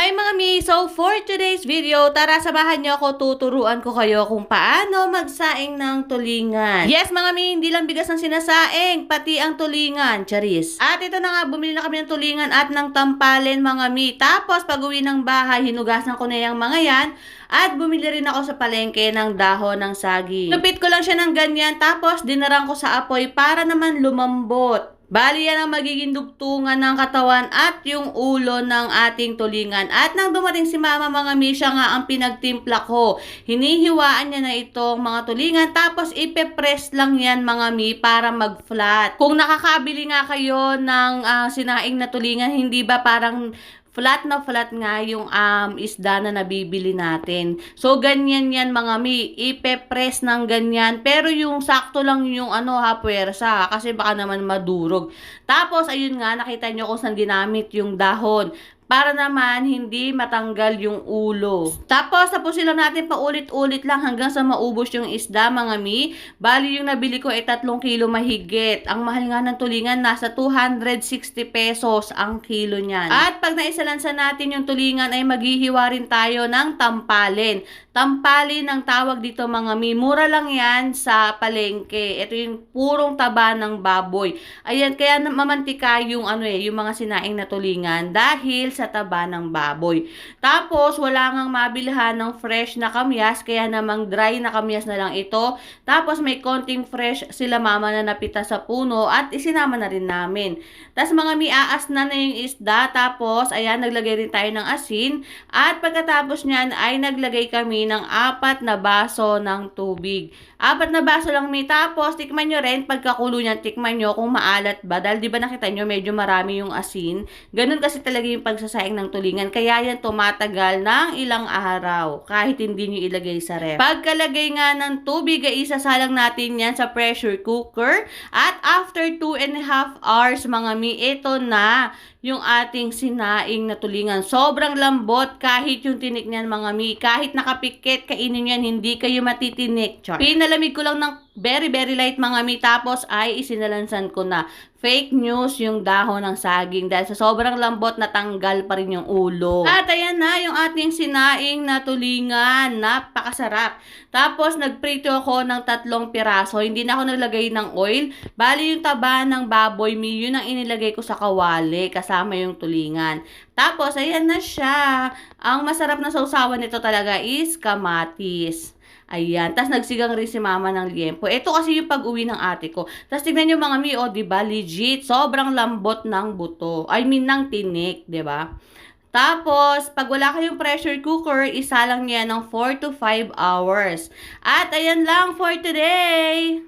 Hi mga mi! So for today's video, tara samahan niyo ako, tuturuan ko kayo kung paano magsaing ng tulingan. Yes mga mi, hindi lang bigas ang sinasaing, pati ang tulingan, charis. At ito na nga, bumili na kami ng tulingan at ng tampalin mga mi. Tapos pag uwi ng bahay, hinugasan ko na yung mga yan. At bumili rin ako sa palengke ng dahon ng saging. Lupit ko lang siya ng ganyan, tapos dinarang ko sa apoy para naman lumambot. Bali yan ang magiging dugtungan ng katawan at yung ulo ng ating tulingan. At nang dumating si mama mga mi, siya nga ang pinagtimpla ko. Hinihiwaan niya na itong mga tulingan, tapos ipe-press lang yan mga mi para mag-flat. Kung nakakabili nga kayo ng sinaing na tulingan, hindi ba parang flat na flat nga yung isda na nabibili natin. So, ganyan yan mga mi. Ipe-press ng ganyan. Pero yung sakto lang yung puwersa. Kasi baka naman madurog. Tapos, ayun nga, nakita nyo kung saan ginamit yung dahon. Para naman hindi matanggal yung ulo. Tapos, tapusin lang natin paulit-ulit lang hanggang sa maubos yung isda, mga mi. Bali, yung nabili ko ay 3 kilo mahigit. Ang mahal nga ng tulingan, nasa 260 pesos ang kilo niyan. At pag naisalansan natin yung tulingan, ay maghihiwa rin tayo ng tampalin. Tampalin ang tawag dito mga mi. Mura lang yan sa palengke. Ito yung purong taba ng baboy. Ayan, kaya mamantika yung yung mga sinaing na tulingan dahil sa taba ng baboy. Tapos, wala ngang mabilhan ng fresh na kamyas, kaya namang dry na kamyas na lang ito. Tapos, may konting fresh sila mama na napita sa puno at isinama na rin namin. Tapos, mga mi, aas na yung isda. Tapos, ayan, naglagay rin tayo ng asin. At pagkatapos niyan, ay naglagay kami ng 4 na baso ng tubig. 4 na baso lang mi. Tapos, tikman nyo rin, pagkakulo niyan, tikman nyo kung maalat ba. Dahil, di ba nakita nyo, medyo marami yung asin. Ganun kasi talaga yung pagsasaing ng tulingan. Kaya yan tumatagal ng ilang araw. Kahit hindi nyo ilagay sa ref. Pagkalagay nga ng tubig, ay isasalang natin yan sa pressure cooker. At after 2.5 hours, mga mi, ito na yung ating sinaing na tulingan. Sobrang lambot kahit yung tinik niyan mga mi. Kahit nakapikit, kainin yan, hindi kayo matitinik. Char. Pinalamig ko lang ng very light mga mi. Tapos ay isinalansan ko na. Fake news yung dahon ng saging dahil sa sobrang lambot natanggal pa rin yung ulo. At ayan na yung ating sinaing na tulingan. Napakasarap. Tapos nagprito ako ng 3 piraso. Hindi na ako naglagay ng oil. Bali yung taba ng baboy mi, yun ang inilagay ko sa kawali kasama yung tulingan. Tapos ayan na siya. Ang masarap na sausawan nito talaga is kamatis. Ayan. Tapos nagsigang rin si mama ng liempo. Ito kasi yung pag-uwi ng ate ko. Tapos tignan nyo mga mi, diba? Legit. Sobrang lambot ng buto. I mean, ng tinik, diba? Tapos, pag wala kayong pressure cooker, isa lang yan ng 4 to 5 hours. At ayan lang for today.